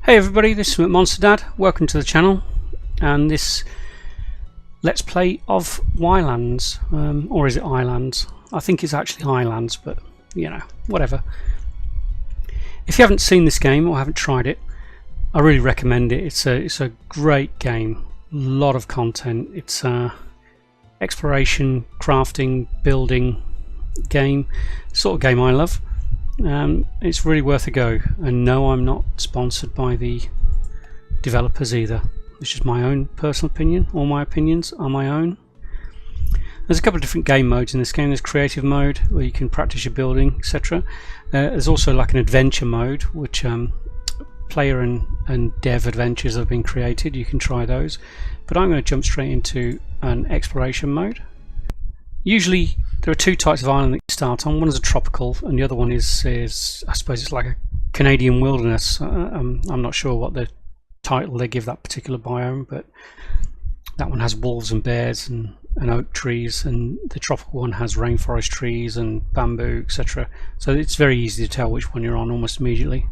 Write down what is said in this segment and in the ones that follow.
Hey everybody, this is Monster Dad. Welcome to the channel and this Let's Play of Ylands, or is it Ylands? I think it's actually Ylands, but you know, whatever. If you haven't seen this game or haven't tried it, I really recommend it. It's a great game, a lot of content. It's exploration, crafting, building game, sort of game I love. It's really worth a go, and no, I'm not sponsored by the developers either. It's just my own personal opinion. All my opinions are my own. There's a couple of different game modes in this game. There's creative mode where you can practice your building, etc. There's also like an adventure mode, which player and dev adventures have been created. You can try those, but I'm going to jump straight into an exploration mode. Usually there are two types of island that you start on. One is a tropical and the other one is I suppose it's like a Canadian wilderness. I'm not sure what the title they give that particular biome, but that one has wolves and bears and oak trees, and the tropical one has rainforest trees and bamboo, etc. So it's very easy to tell which one you're on almost immediately.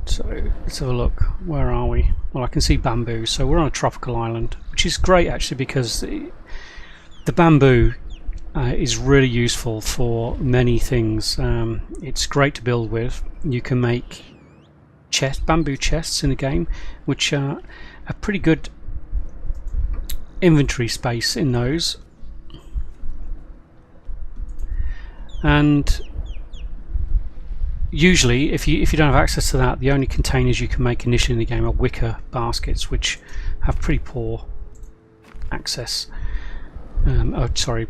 So let's have a look. Where are we? Well, I can see bamboo, so we're on a tropical island, which is great actually, because the bamboo is really useful for many things. It's great to build with. You can make bamboo chests in the game, which are a pretty good inventory space in those. And usually, if you don't have access to that, the only containers you can make initially in the game are wicker baskets, which have pretty poor access.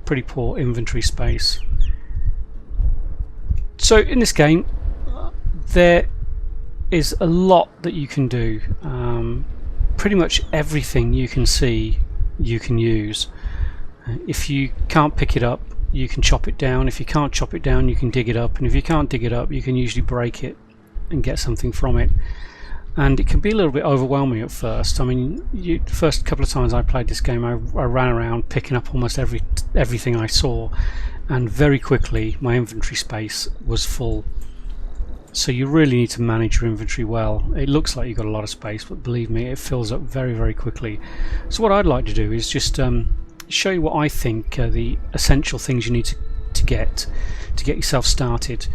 Pretty poor inventory space. So in this game there is a lot that you can do. Pretty much everything you can see you can use. If you can't pick it up, you can chop it down. If you can't chop it down, you can dig it up, and if you can't dig it up, you can usually break it and get something from it. And it can be a little bit overwhelming at first. I mean, the first couple of times I played this game, I ran around picking up almost everything I saw, and very quickly my inventory space was full. So you really need to manage your inventory well. It looks like you've got a lot of space, but believe me, it fills up very, very quickly. So what I'd like to do is just show you what I think are the essential things you need to get yourself started.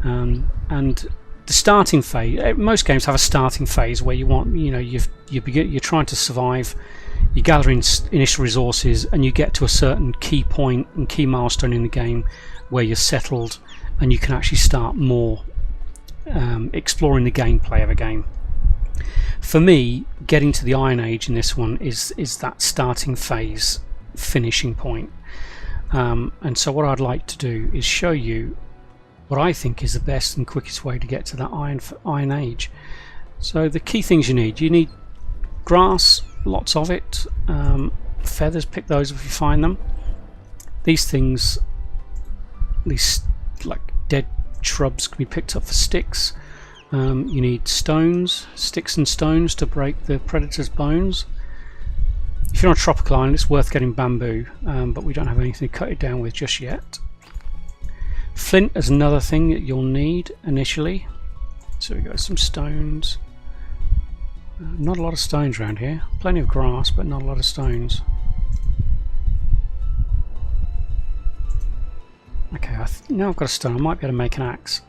And the starting phase, most games have a starting phase where you're trying to survive, you're gathering initial resources, and you get to a certain key point and key milestone in the game where you're settled and you can actually start more exploring the gameplay of a game. For me, getting to the Iron Age in this one is that starting phase finishing point. And so what I'd like to do is show you what I think is the best and quickest way to get to that Iron Age. So the key things you need grass, lots of it, feathers, pick those if you find them. These things, these like dead shrubs, can be picked up for sticks. You need stones, sticks and stones to break the predator's bones. If you're on a tropical island, it's worth getting bamboo, but we don't have anything to cut it down with just yet. Flint is another thing that you'll need initially. So we got some stones. Not a lot of stones around here. Plenty of grass, but not a lot of stones. Okay, now I've got a stone. I might be able to make an axe.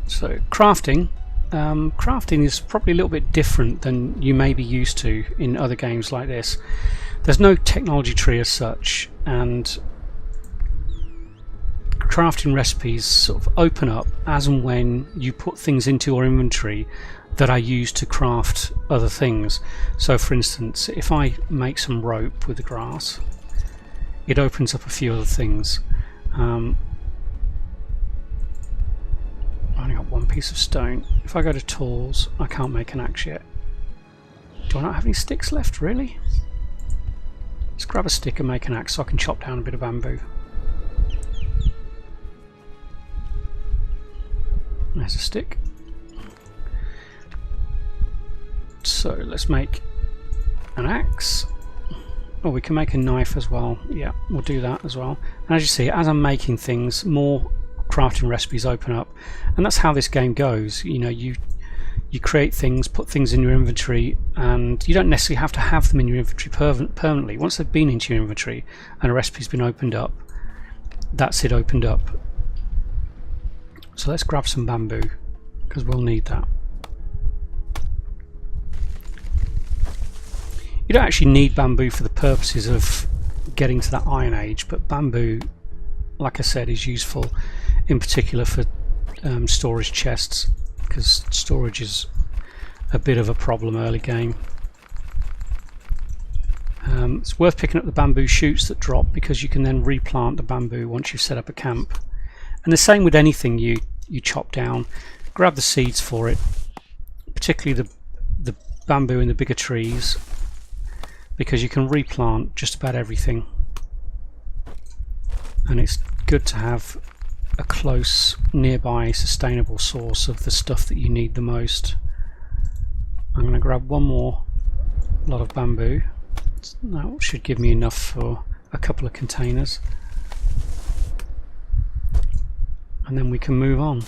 So crafting. Crafting is probably a little bit different than you may be used to in other games like this. There's no technology tree as such, and crafting recipes sort of open up as and when you put things into your inventory that are used to craft other things. So for instance, if I make some rope with the grass, it opens up a few other things. I only got one piece of stone. If I go to tools, I can't make an axe yet. Do I not have any sticks left, really? Let's grab a stick and make an axe so I can chop down a bit of bamboo. There's a stick. So let's make an axe. Oh, we can make a knife as well. Yeah, we'll do that as well. And as you see, as I'm making things, more crafting recipes open up, and that's how this game goes. You know, you create things, put things in your inventory, and you don't necessarily have to have them in your inventory permanently. Once they've been into your inventory and a recipe's been opened up, that's it opened up. So let's grab some bamboo, because we'll need that. You don't actually need bamboo for the purposes of getting to that Iron Age, but bamboo, like I said, is useful in particular for storage chests, because storage is a bit of a problem early game. It's worth picking up the bamboo shoots that drop, because you can then replant the bamboo once you've set up a camp. And the same with anything you chop down. Grab the seeds for it, particularly the bamboo in the bigger trees, because you can replant just about everything. And it's good to have a close, nearby, sustainable source of the stuff that you need the most. I'm going to grab one more lot of bamboo. That should give me enough for a couple of containers. And then we can move on.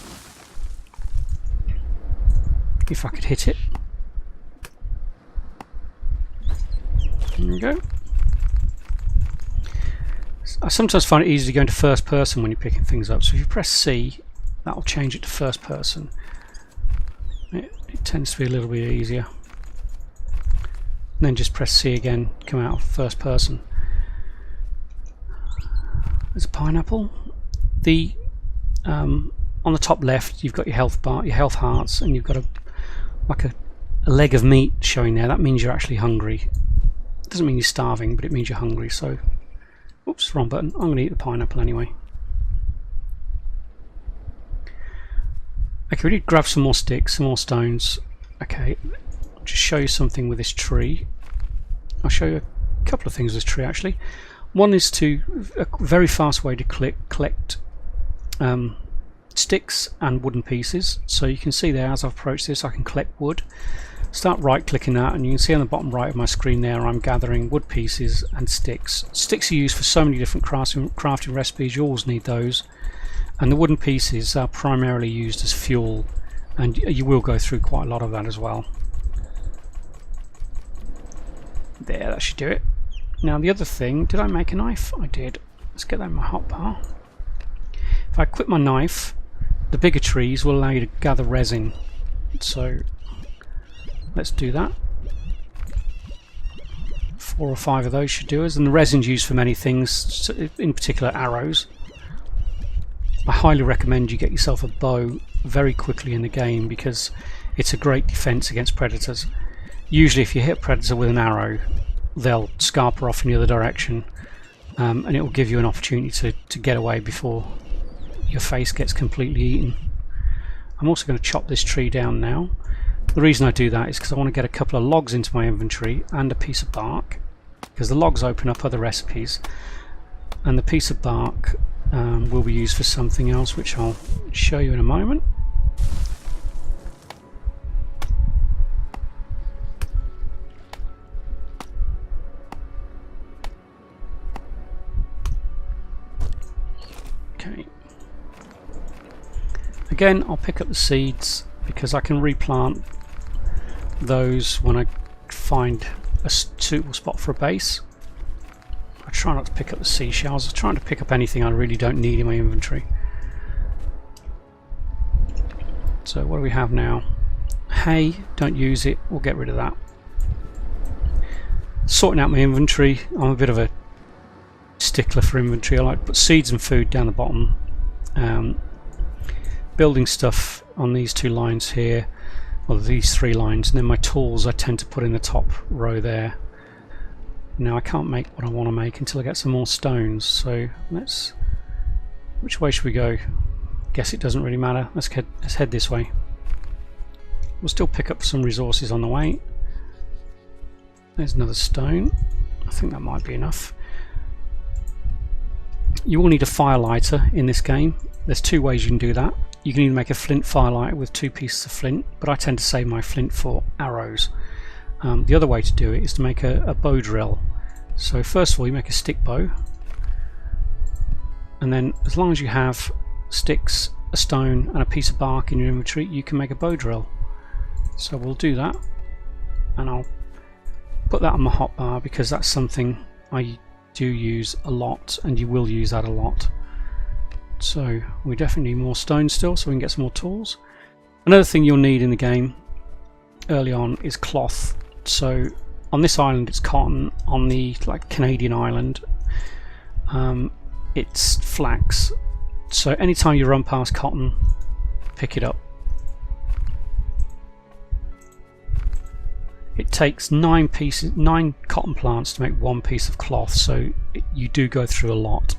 If I could hit it. There we go. I sometimes find it easy to go into first person when you're picking things up, so if you press C, that will change it to first person. It tends to be a little bit easier. And then just press C again, come out of first person. There's a pineapple. On the top left you've got your health bar, your health hearts, and you've got like a leg of meat showing there. That means you're actually hungry. It doesn't mean you're starving, but it means you're hungry. So, oops, wrong button. I'm going to eat the pineapple anyway. Okay, we need to grab some more sticks, some more stones. Okay, I'll just show you something with this tree. I'll show you a couple of things with this tree actually. One is a very fast way to collect sticks and wooden pieces. So you can see there, as I've approached this, I can collect wood. Start right clicking that, and you can see on the bottom right of my screen there I'm gathering wood pieces and sticks. Sticks are used for so many different crafting recipes, you always need those. And the wooden pieces are primarily used as fuel, and you will go through quite a lot of that as well. There, that should do it. Now the other thing, did I make a knife? I did. Let's get that in my hotbar. If I quit my knife, the bigger trees will allow you to gather resin. So let's do that. 4 or 5 of those should do us, and the resin's used for many things, in particular arrows. I highly recommend you get yourself a bow very quickly in the game, because it's a great defense against predators. Usually if you hit a predator with an arrow, they'll scarper off in the other direction, and it will give you an opportunity to get away before your face gets completely eaten. I'm also going to chop this tree down now. The reason I do that is because I want to get a couple of logs into my inventory and a piece of bark, because the logs open up other recipes, and the piece of bark will be used for something else, which I'll show you in a moment. Okay. Again, I'll pick up the seeds because I can replant those when I find a suitable spot for a base. I try not to pick up the seashells. I'm trying to pick up anything I really don't need in my inventory. So what do we have now? Hay, don't use it, we'll get rid of that. Sorting out my inventory, I'm a bit of a stickler for inventory. I like to put seeds and food down the bottom. Building stuff on these 2 lines here, well these 3 lines, and then my tools I tend to put in the top row there. Now I can't make what I want to make until I get some more stones, so let's... which way should we go? Guess it doesn't really matter. Let's head this way. We'll still pick up some resources on the way. There's another stone. I think that might be enough. You will need a firelighter in this game. There's 2 ways you can do that. You can either make a flint firelighter with 2 pieces of flint, but I tend to save my flint for arrows. The other way to do it is to make a bow drill. So first of all you make a stick bow, and then as long as you have sticks, a stone and a piece of bark in your inventory, you can make a bow drill. So we'll do that, and I'll put that on my hotbar because that's something I do use a lot, and you will use that a lot. So we definitely need more stone still, so we can get some more tools. Another thing you'll need in the game early on is cloth. So on this island it's cotton, on the Canadian island it's flax. So anytime you run past cotton, pick it up. It takes 9 cotton plants to make 1 piece of cloth, so you do go through a lot.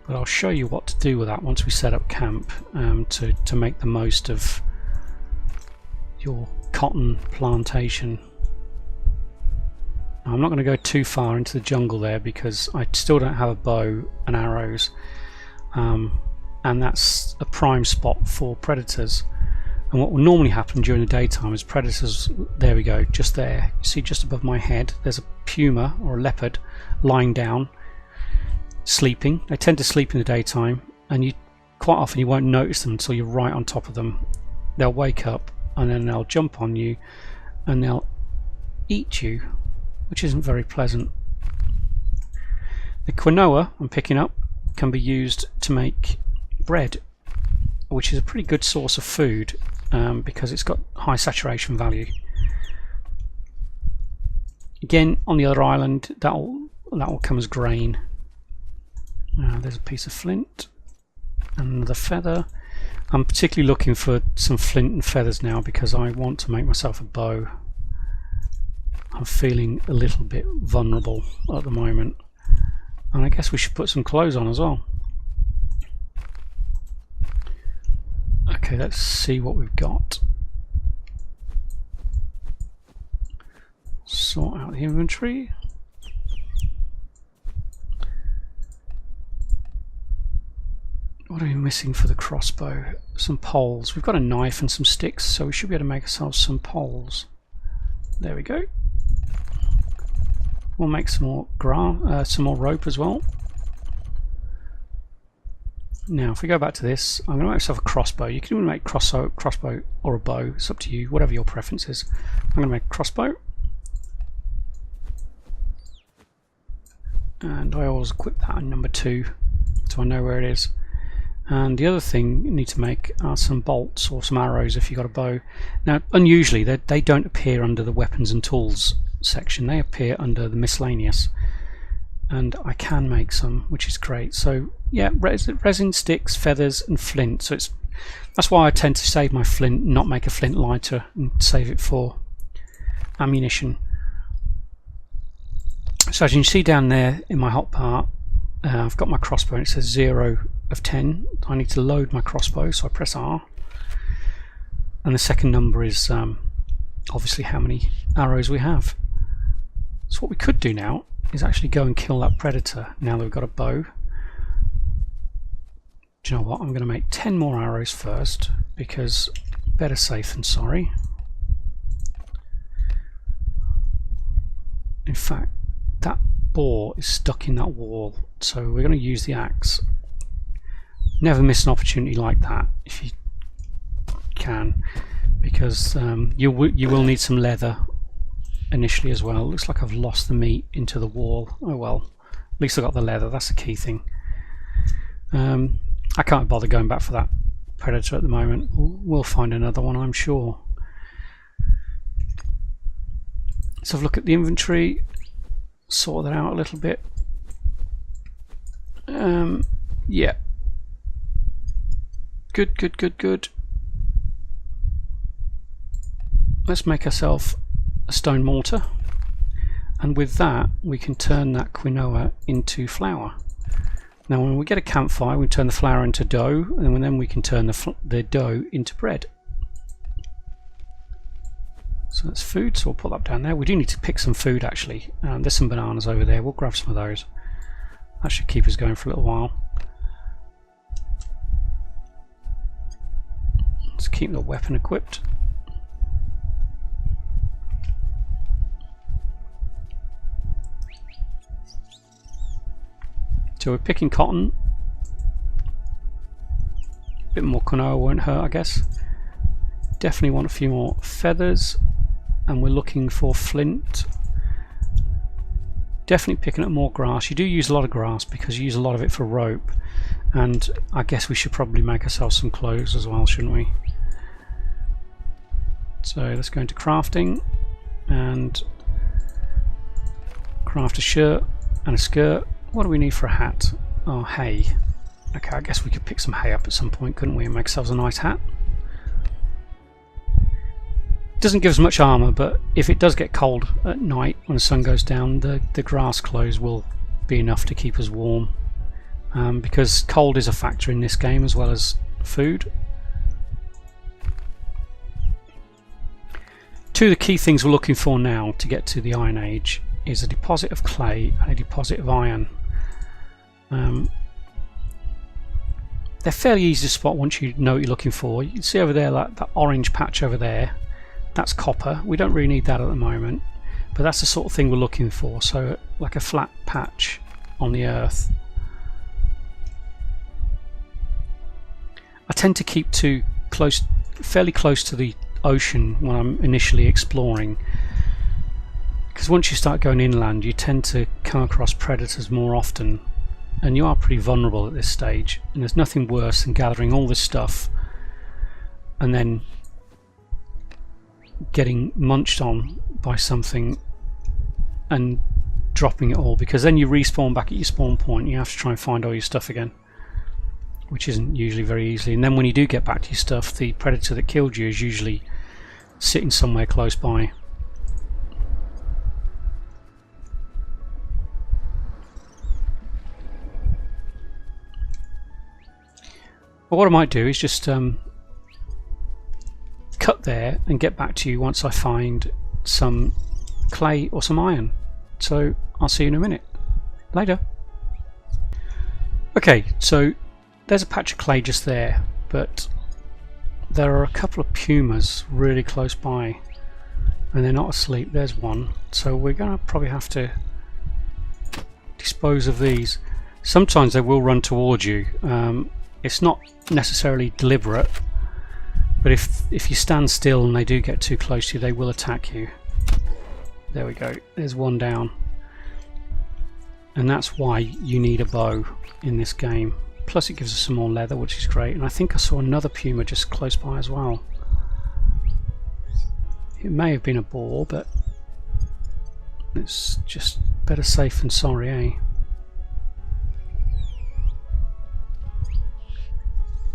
But I'll show you what to do with that once we set up camp, to make the most of your cotton plantation. Now, I'm not going to go too far into the jungle there because I still don't have a bow and arrows, and that's a prime spot for predators. And what will normally happen during the daytime is predators, there we go, just there, you see just above my head there's a puma or a leopard lying down sleeping. They tend to sleep in the daytime, and quite often you won't notice them until you're right on top of them. They'll wake up and then they'll jump on you and they'll eat you, which isn't very pleasant. The quinoa I'm picking up can be used to make bread, which is a pretty good source of food because it's got high saturation value. Again, on the other island, that will come as grain. There's a piece of flint and another feather. I'm particularly looking for some flint and feathers now because I want to make myself a bow. I'm feeling a little bit vulnerable at the moment, and I guess we should put some clothes on as well. Okay, let's see what we've got. Sort out the inventory. What are we missing for the crossbow? Some poles. We've got a knife and some sticks, so we should be able to make ourselves some poles. There we go. We'll make some more rope as well. Now, if we go back to this, I'm going to make myself a crossbow. You can even make crossbow or a bow. It's up to you, whatever your preference is. I'm going to make a crossbow. And I always equip that on number 2, so I know where it is. And the other thing you need to make are some bolts or some arrows if you've got a bow. Now, unusually, they don't appear under the weapons and tools section. They appear under the miscellaneous. And I can make some, which is great. So yeah, resin, sticks, feathers and flint. So that's why I tend to save my flint, not make a flint lighter, and save it for ammunition. So as you can see down there in my hotbar, I've got my crossbow and it says 0 of 10. I need to load my crossbow, so I press R, and the second number is obviously how many arrows we have. So what we could do now is actually go and kill that predator now that we've got a bow. Do you know what, I'm going to make 10 more arrows first, because better safe than sorry. In fact, that boar is stuck in that wall, so we're going to use the axe. Never miss an opportunity like that if you can, because you will need some leather initially as well. Looks like I've lost the meat into the wall. Oh well, at least I got the leather, that's the key thing. I can't bother going back for that predator at the moment. We'll find another one, I'm sure. Let's have a look at the inventory, sort that out a little bit. Yeah, good. Let's make ourselves a stone mortar, and with that we can turn that quinoa into flour. Now when we get a campfire, we turn the flour into dough, and then we can turn the dough into bread. So that's food, so we'll put that down there. We do need to pick some food actually. There's some bananas over there, we'll grab some of those. That should keep us going for a little while. Let's keep the weapon equipped. So we're picking cotton. A bit more quinoa won't hurt, I guess. Definitely want a few more feathers, and we're looking for flint. Definitely picking up more grass. You do use a lot of grass because you use a lot of it for rope, and I guess we should probably make ourselves some clothes as well, shouldn't we? So let's go into crafting and craft a shirt and a skirt. What do we need for a hat? Oh, hay. Okay, I guess we could pick some hay up at some point, couldn't we, and make ourselves a nice hat. Doesn't give us much armour, but if it does get cold at night when the sun goes down, the grass clothes will be enough to keep us warm, because cold is a factor in this game as well as food. Two of the key things we're looking for now to get to the Iron Age is a deposit of clay and a deposit of iron. They're fairly easy to spot once you know what you're looking for. You can see over there, like that orange patch over there, that's copper. We don't really need that at the moment, but that's the sort of thing we're looking for. So like a flat patch on the earth. I tend to keep fairly close to the ocean when I'm initially exploring, because once you start going inland you tend to come across predators more often, and you are pretty vulnerable at this stage, and there's nothing worse than gathering all this stuff and then getting munched on by something and dropping it all, because then you respawn back at your spawn point and you have to try and find all your stuff again, which isn't usually very easy. And then when you do get back to your stuff, the predator that killed you is usually sitting somewhere close by. Well, what I might do is just cut there and get back to you once I find some clay or some iron. So I'll see you in a minute. Later. Okay, so there's a patch of clay just there, but there are a couple of pumas really close by and they're not asleep. There's one, so we're gonna probably have to dispose of these. Sometimes they will run towards you. It's not necessarily deliberate, but if you stand still and they do get too close to you, they will attack you. There we go, there's one down. And that's why you need a bow in this game. Plus it gives us some more leather, which is great. And I think I saw another puma just close by as well. It may have been a boar, but it's just better safe than sorry, eh?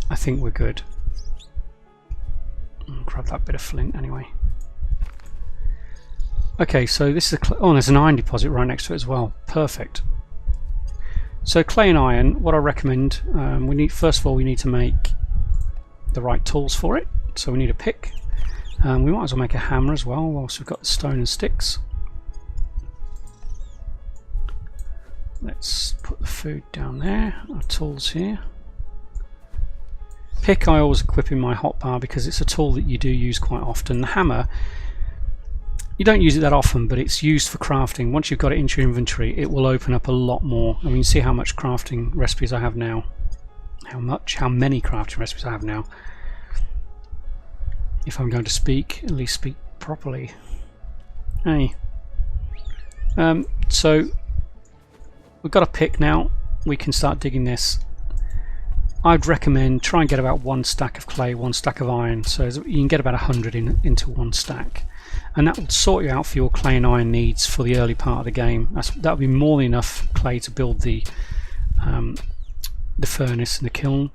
I think we're good. I'll grab that bit of flint anyway. Okay, so this is a there's an iron deposit right next to it as well. Perfect. So clay and iron, what I recommend, first of all we need to make the right tools for it. So we need a pick. We might as well make a hammer as well whilst we've got the stone and sticks. Let's put the food down there, our tools here. Pick I always equip in my hotbar because it's a tool that you do use quite often. The hammer, you don't use it that often, but it's used for crafting. Once you've got it into your inventory, it will open up a lot more. I mean, see how much crafting recipes I have now. How many crafting recipes I have now. If I'm going to speak, at least speak properly. Hey. So we've got a pick now. We can start digging this. I'd recommend try and get about 1 stack of clay, 1 stack of iron, so you can get about 100 into 1 stack, and that will sort you out for your clay and iron needs for the early part of the game. That'll be more than enough clay to build the furnace and the kiln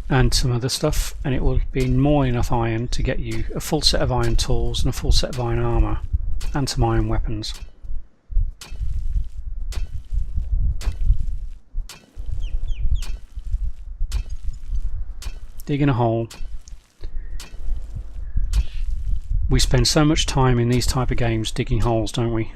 and some other stuff, and it will be more than enough iron to get you a full set of iron tools and a full set of iron armour and some iron weapons. Digging a hole. We spend so much time in these type of games digging holes, don't we?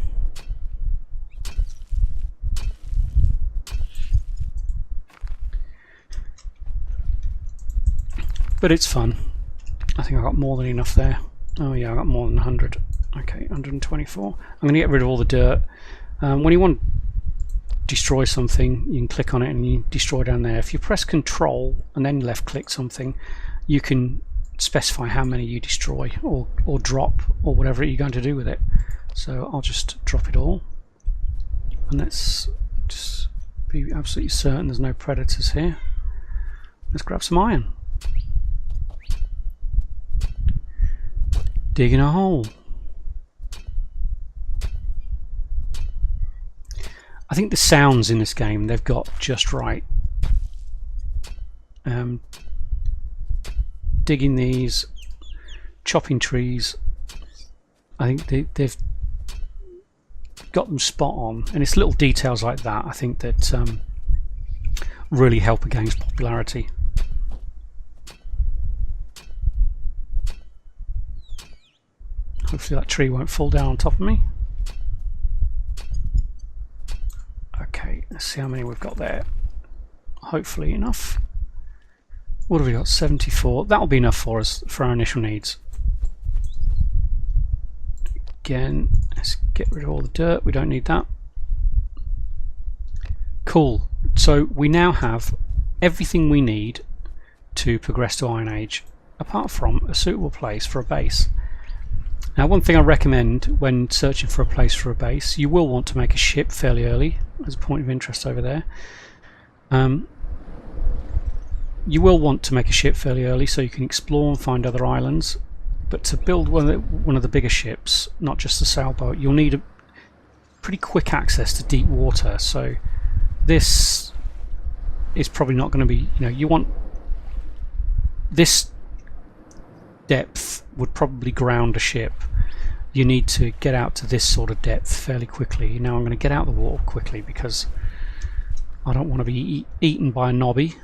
But it's fun. I think I got more than enough there. Oh yeah, I got more than 100. Okay, 124. I'm going to get rid of all the dirt. When you want destroy something, you can click on it and you destroy down there. If you press Control and then left click something, you can specify how many you destroy or drop or whatever you're going to do with it. So I'll just drop it all, and let's just be absolutely certain there's no predators here. Let's grab some iron. Digging a hole. I think the sounds in this game they've got just right. Digging these, chopping trees, I think they've got them spot on, and it's little details like that I think that really help a game's popularity. Hopefully that tree won't fall down on top of me. Okay, let's see how many we've got there. Hopefully enough. What have we got? 74. That'll be enough for us for our initial needs. Again, let's get rid of all the dirt. We don't need that. Cool. So we now have everything we need to progress to Iron Age, apart from a suitable place for a base. Now, one thing I recommend when searching for a place for a base, you will want to make a ship fairly early. There's a point of interest over there. You will want to make a ship fairly early so you can explore and find other islands. But to build one of the bigger ships, not just the sailboat, you'll need a pretty quick access to deep water. So this is probably not going to be, you want this depth would probably ground a ship. You need to get out to this sort of depth fairly quickly. Now I'm going to get out of the water quickly because I don't want to be eaten by a knobby.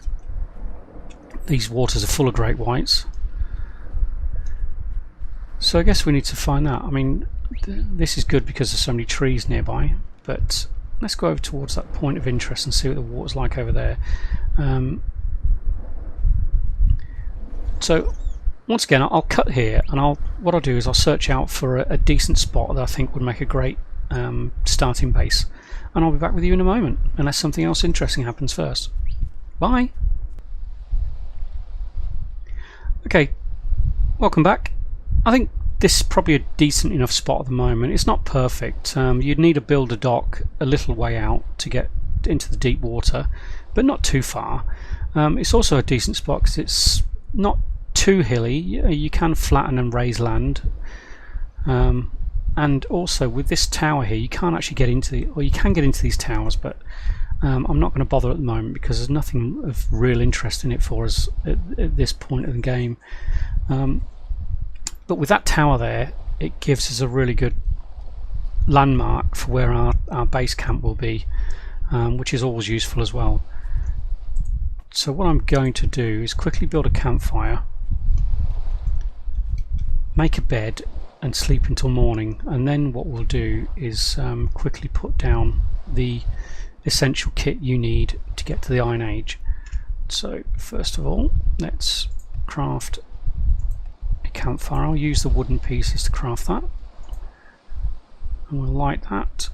These waters are full of great whites. So I guess we need to find that. I mean, this is good because there's so many trees nearby, but let's go over towards that point of interest and see what the water's like over there. So once again, I'll cut here, and what I'll do is I'll search out for a decent spot that I think would make a great starting base, and I'll be back with you in a moment, unless something else interesting happens first. Bye! Okay, welcome back. I think this is probably a decent enough spot at the moment. It's not perfect. You'd need to build a dock a little way out to get into the deep water, but not too far. It's also a decent spot because it's not too hilly. You can flatten and raise land, and also with this tower here, you can't actually get into you can get into these towers, but I'm not going to bother at the moment because there's nothing of real interest in it for us at this point of the game. But with that tower there, it gives us a really good landmark for where our base camp will be, which is always useful as well. So what I'm going to do is quickly build a campfire, make a bed and sleep until morning, and then what we'll do is quickly put down the essential kit you need to get to the Iron Age. So first of all, let's craft a campfire. I'll use the wooden pieces to craft that, and we'll light that.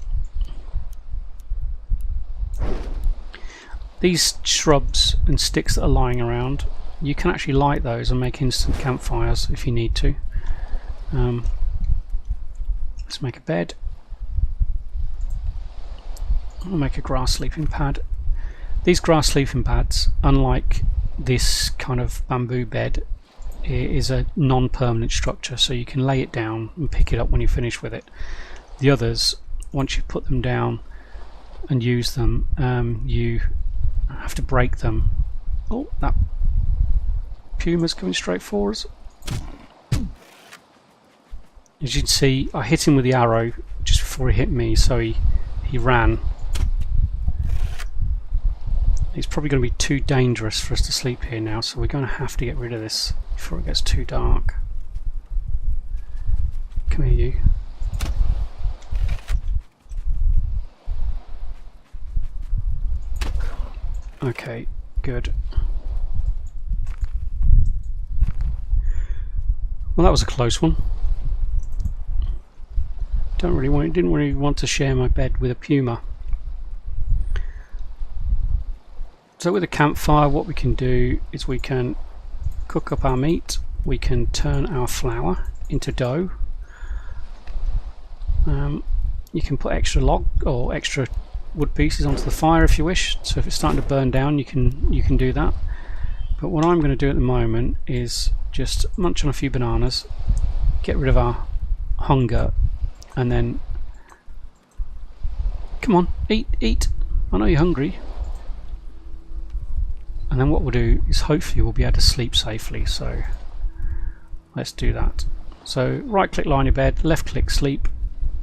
These shrubs and sticks that are lying around, you can actually light those and make instant campfires if you need to. Let's make a bed. I'll make a grass sleeping pad. These grass sleeping pads, unlike this kind of bamboo bed, is a non-permanent structure, so you can lay it down and pick it up when you finish with it. The others, once you put them down and use them, you have to break them. Oh, that puma's coming straight for us. As you can see, I hit him with the arrow just before he hit me, so he ran. It's probably going to be too dangerous for us to sleep here now, so we're going to have to get rid of this before it gets too dark. Come here, you. Okay, good. Well, that was a close one. Didn't really want to share my bed with a puma. So with a campfire, what we can do is we can cook up our meat, we can turn our flour into dough. You can put extra log or extra wood pieces onto the fire if you wish, so if it's starting to burn down you can do that. But what I'm going to do at the moment is just munch on a few bananas, get rid of our hunger, and then come on, eat, I know you're hungry. And then what we'll do is hopefully we'll be able to sleep safely, so let's do that. So right click lie on your bed, left click sleep,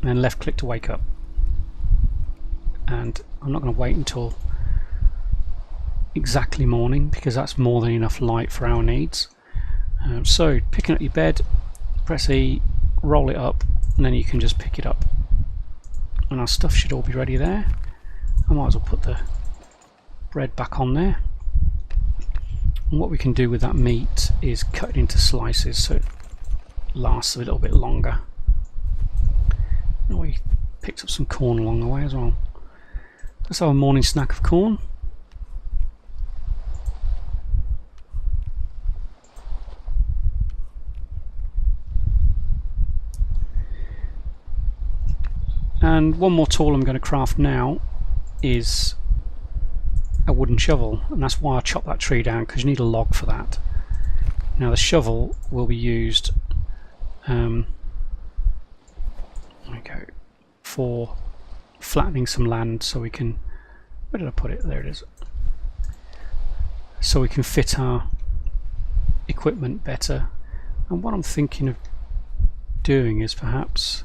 and then left click to wake up. And I'm not going to wait until exactly morning because that's more than enough light for our needs. So picking up your bed, press E, roll it up, and then you can just pick it up. And our stuff should all be ready there. I might as well put the bread back on there. And what we can do with that meat is cut it into slices so it lasts a little bit longer. And we picked up some corn along the way as well. Let's have a morning snack of corn. And one more tool I'm going to craft now is a wooden shovel, and that's why I chopped that tree down, because you need a log for that. Now the shovel will be used for flattening some land so we can, where did I put it? There it is. So we can fit our equipment better. And what I'm thinking of doing is perhaps,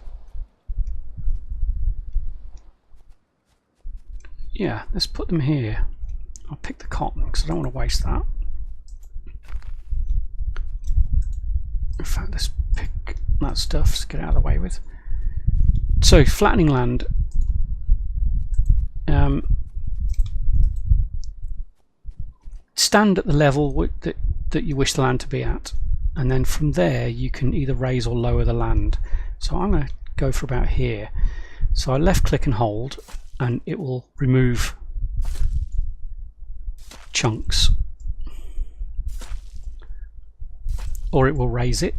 yeah, let's put them here. I'll pick the cotton because I don't want to waste that. In fact, let's pick that stuff to get out of the way with. So flattening land, stand at the level that you wish the land to be at, and then from there you can either raise or lower the land. So I'm going to go for about here. So I left click and hold, and it will remove chunks, or it will raise it,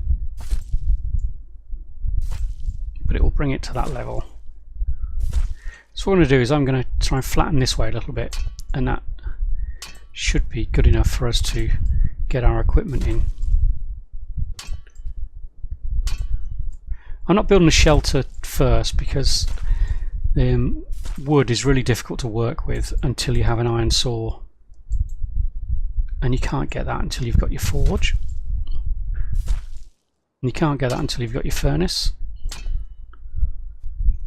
but it will bring it to that level. So what I'm going to do is I'm going to try and flatten this way a little bit, and that should be good enough for us to get our equipment in. I'm not building a shelter first because wood is really difficult to work with until you have an iron saw, and you can't get that until you've got your forge, and you can't get that until you've got your furnace,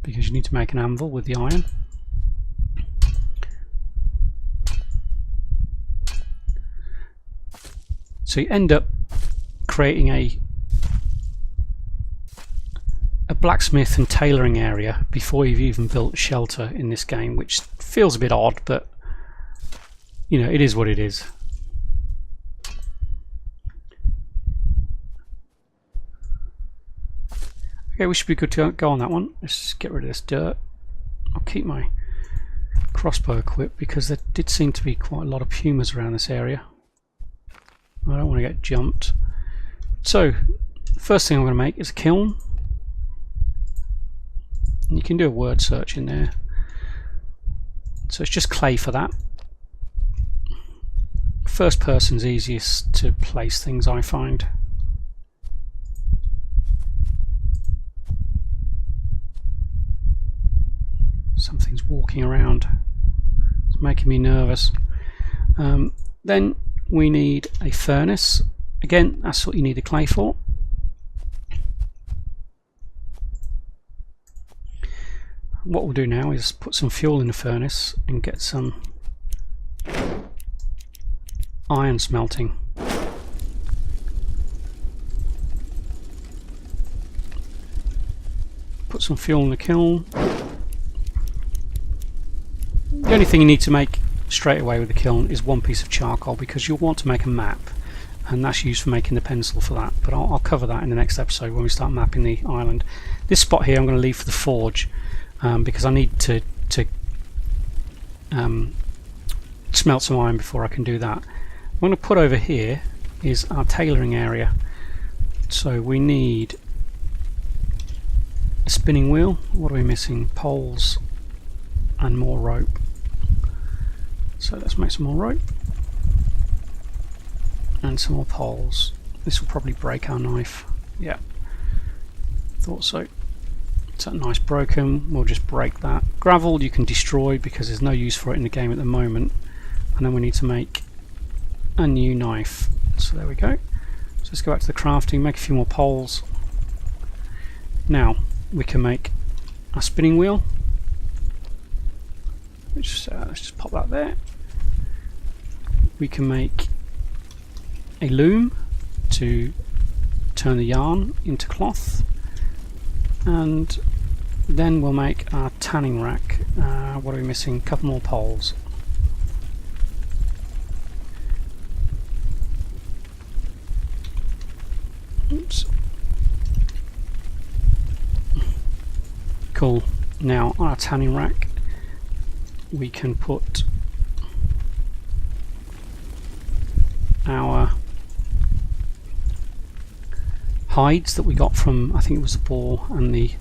because you need to make an anvil with the iron. So you end up creating a blacksmith and tailoring area before you've even built shelter in this game, which feels a bit odd, but you know, it is what it is. Okay, we should be good to go on that one. Let's just get rid of this dirt. I'll keep my crossbow equipped because there did seem to be quite a lot of pumas around this area. I don't want to get jumped. So, first thing I'm going to make is a kiln. And you can do a word search in there. So it's just clay for that. First person's easiest to place things, I find. Something's walking around. It's making me nervous. Then we need a furnace. Again, that's what you need the clay for. What we'll do now is put some fuel in the furnace and get some iron smelting. Put some fuel in the kiln. The only thing you need to make straight away with the kiln is one piece of charcoal, because you'll want to make a map, and that's used for making the pencil for that, but I'll cover that in the next episode when we start mapping the island. This spot here I'm going to leave for the forge, because I need to smelt some iron before I can do that. What I'm going to put over here is our tailoring area. So we need a spinning wheel. What are we missing? Poles and more rope. So let's make some more rope and some more poles. This will probably break our knife. Yeah, thought so. It's that nice broken. We'll just break that. Gravel you can destroy because there's no use for it in the game at the moment. And then we need to make a new knife. So there we go. So let's go back to the crafting, make a few more poles. Now we can make a spinning wheel. Let's just pop that there. We can make a loom to turn the yarn into cloth, and then we'll make our tanning rack. What are we missing? A couple more poles. Oops. Cool. Now on our tanning rack we can put our hides that we got from, I think it was the boar and the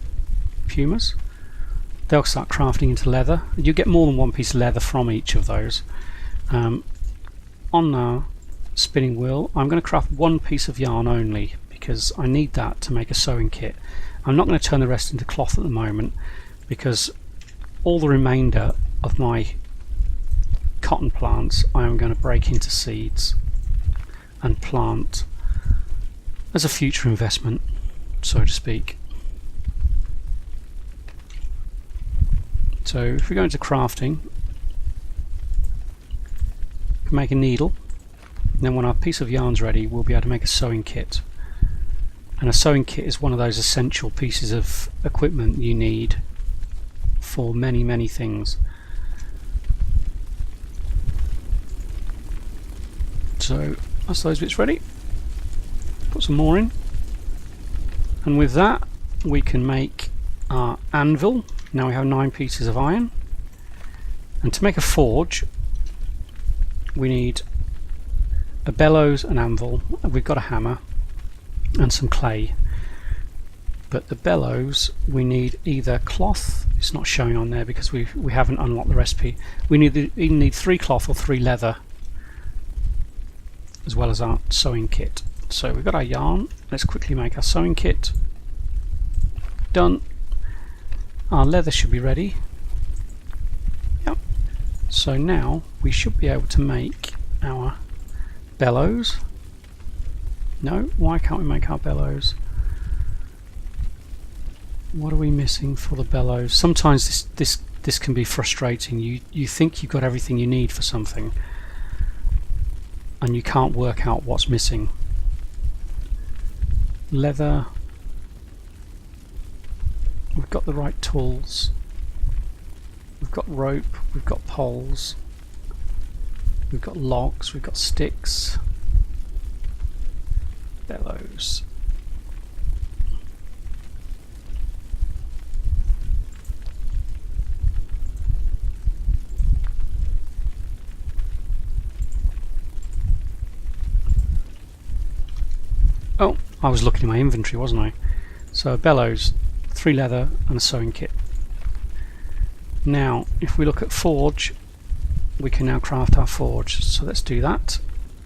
pumas. They'll start crafting into leather. You get more than one piece of leather from each of those. On the spinning wheel I'm going to craft one piece of yarn only because I need that to make a sewing kit. I'm not going to turn the rest into cloth at the moment because all the remainder of my cotton plants I am going to break into seeds and plant as a future investment, so to speak. So if we go into crafting, we can make a needle, and then when our piece of yarn's ready we'll be able to make a sewing kit. And a sewing kit is one of those essential pieces of equipment you need for many things. So that's those bits ready. Put some more in, and with that we can make our anvil. Now we have 9 pieces of iron, and to make a forge we need a bellows, an anvil, and we've got a hammer and some clay. But the bellows we need either cloth, it's not showing on there because we haven't unlocked the recipe. We either need 3 cloth or 3 leather, as well as our sewing kit. So we've got our yarn, let's quickly make our sewing kit. Done. Our leather should be ready. Yep. So now we should be able to make our bellows. No, why can't we make our bellows? What are we missing for the bellows? Sometimes this can be frustrating. You think you've got everything you need for something and you can't work out what's missing. Leather, we've got the right tools, we've got rope, we've got poles, we've got logs, we've got sticks, bellows. Oh, I was looking in my inventory, wasn't I? So a bellows, 3 leather and a sewing kit. Now if we look at forge, we can now craft our forge. So let's do that,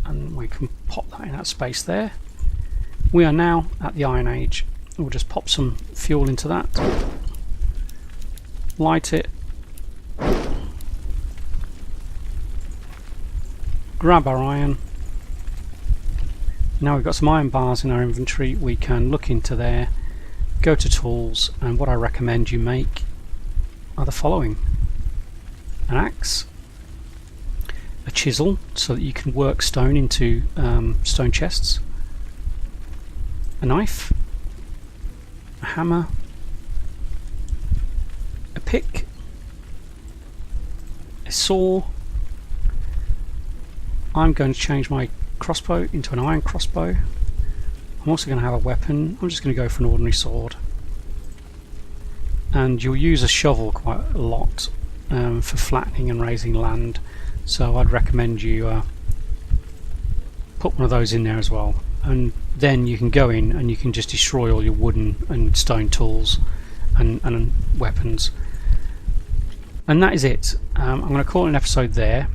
and we can pop that in that space there. We are now at the Iron Age. We'll just pop some fuel into that, light it, grab our iron. Now we've got some iron bars in our inventory, we can look into there, go to tools, and what I recommend you make are the following: an axe, a chisel so that you can work stone into stone chests, a knife, a hammer, a pick, a saw. I'm going to change my crossbow into an iron crossbow. I'm also going to have a weapon. I'm just going to go for an ordinary sword. And you'll use a shovel quite a lot for flattening and raising land. so I'd recommend you put one of those in there as well, and then you can go in and you can just destroy all your wooden and stone tools and weapons. And that is it. I'm going to call it an episode there.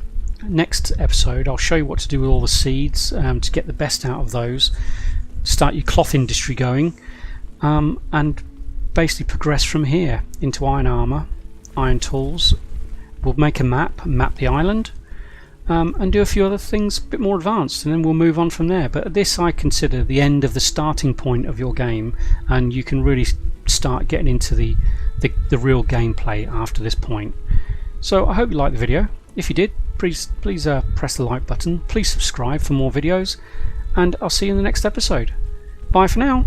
Next episode I'll show you what to do with all the seeds to get the best out of those, start your cloth industry going, and basically progress from here into iron armor, iron tools. We'll make a map the island, and do a few other things a bit more advanced, and then we'll move on from there. But this I consider the end of the starting point of your game, and you can really start getting into the real gameplay after this point. So I hope you liked the video. If you did, please press the like button, please subscribe for more videos, and I'll see you in the next episode. Bye for now.